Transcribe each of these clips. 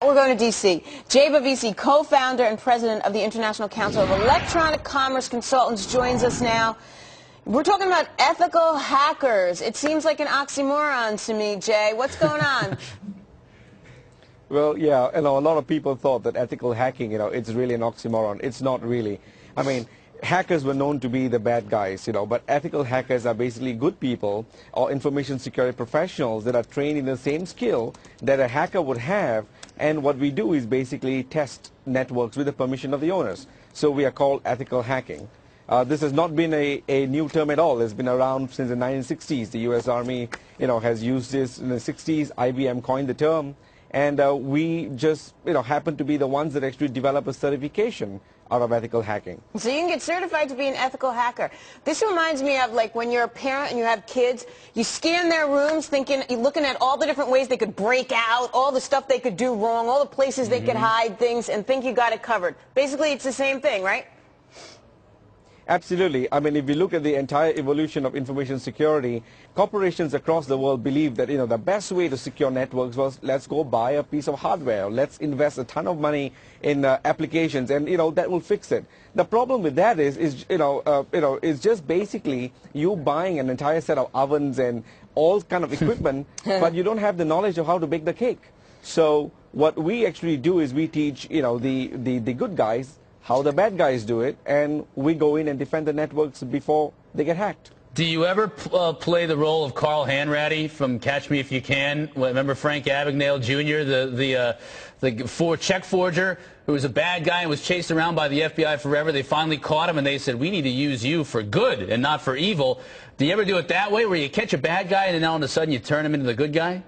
We're going to D.C. Jay Bavisi, co-founder and president of the International Council of Electronic Commerce Consultants, joins us now. We're talking about ethical hackers. It seems like an oxymoron to me, Jay. What's going on? Well, yeah, a lot of people thought that ethical hacking, it's really an oxymoron. It's not really. I mean, hackers were known to be the bad guys, but ethical hackers are basically good people or information security professionals that are trained in the same skill that a hacker would have. And what we do is basically test networks with the permission of the owners. So we are called ethical hacking. This has not been a new term at all. It's been around since the 1960s. The U.S. Army, has used this in the 60s. IBM coined the term. And we just, happen to be the ones that actually develop a certification out of ethical hacking. So you can get certified to be an ethical hacker. This reminds me of like when you're a parent and you have kids, you scan their rooms you're looking at all the different ways they could break out, all the stuff they could do wrong, all the places they could hide things and think you got it covered. Basically, it's the same thing, right? Absolutely. I mean, if we look at the entire evolution of information security, corporations across the world believe that, the best way to secure networks was let's go buy a piece of hardware. Let's invest a ton of money in applications and, that will fix it. The problem with that is just basically you buying an entire set of ovens and all kind of equipment, but you don't have the knowledge of how to bake the cake. So what we actually do is we teach, the good guys how the bad guys do it, and we go in and defend the networks before they get hacked. Do you ever play the role of Carl Hanratty from Catch Me If You Can? Remember Frank Abagnale Jr., the check forger who was a bad guy and was chased around by the FBI forever? They finally caught him, and they said, we need to use you for good and not for evil. Do you ever do it that way, where you catch a bad guy and then all of a sudden you turn him into the good guy?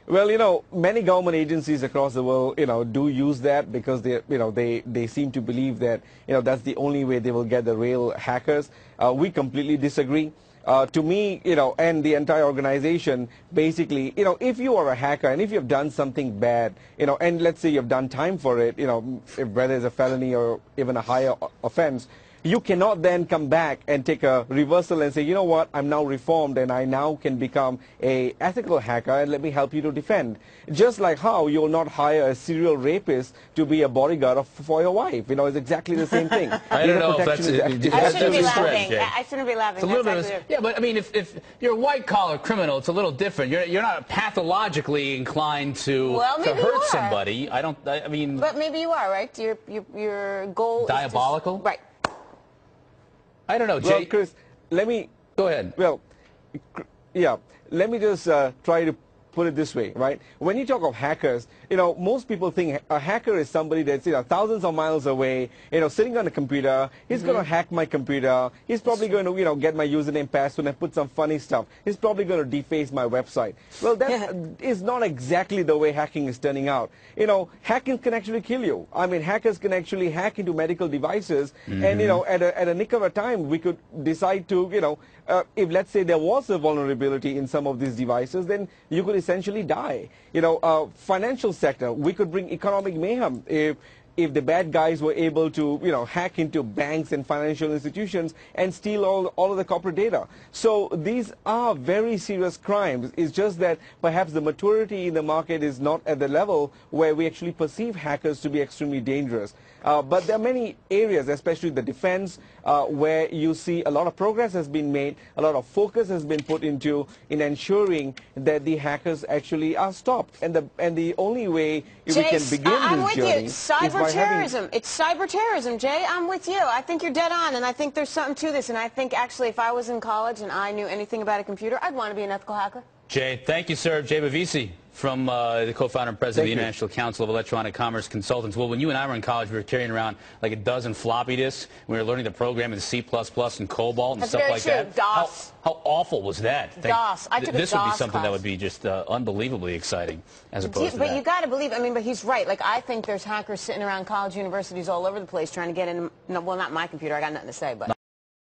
Well, many government agencies across the world, do use that because they seem to believe that, that's the only way they will get the real hackers. We completely disagree. To me, and the entire organization, basically, if you are a hacker and if you've done something bad, and let's say you've done time for it, whether it's a felony or even a higher offense, you cannot then come back and take a reversal and say, you know what, I'm now reformed and I now can become a ethical hacker and let me help you to defend. Just like how you'll not hire a serial rapist to be a bodyguard for your wife. It's exactly the same thing. I don't know if that's... I shouldn't be laughing. I shouldn't be laughing. It's a little bit yeah, but I mean, if you're a white-collar criminal, it's a little different. You're not pathologically inclined to hurt somebody. I mean... But maybe you are, right? Your goal diabolical? is to... Right. I don't know, Jay. Well, Chris, let me... Go ahead. Well, yeah, let me just try to put it this way, right? When you talk of hackers, most people think a hacker is somebody that's, thousands of miles away, sitting on a computer. He's going to hack my computer. He's probably going to, get my username, password, and put some funny stuff. He's probably going to deface my website. Well, that is not exactly the way hacking is turning out. Hacking can actually kill you. I mean, hackers can actually hack into medical devices, and, at a nick of a time, we could decide to, if let's say there was a vulnerability in some of these devices, then you could essentially die. Financial sector, we could bring economic mayhem if the bad guys were able to, hack into banks and financial institutions and steal all of the corporate data. So these are very serious crimes. It's just that perhaps the maturity in the market is not at the level where we actually perceive hackers to be extremely dangerous. But there are many areas, especially the defense, where you see a lot of progress has been made, a lot of focus has been put into in ensuring that the hackers actually are stopped. And the only way we can begin this journey is by terrorism. It's cyber terrorism, Jay. I'm with you. I think you're dead on, and I think there's something to this. And I think actually, if I was in college and I knew anything about a computer, I'd want to be an ethical hacker. Jay, thank you, sir. Jay Bavisi, from the co-founder and president of the International Council of Electronic Commerce Consultants. Well, when you and I were in college, we were carrying around like a dozen floppy disks. We were learning to program in C++ and COBOL and stuff like that. DOS. How awful was that? DOS. I took a DOS This would be something class. That would be just unbelievably exciting, as opposed to that. But you got to believe. I mean, but he's right. Like, I think there's hackers sitting around college universities all over the place trying to get in. No, well, not my computer. I got nothing to say, but.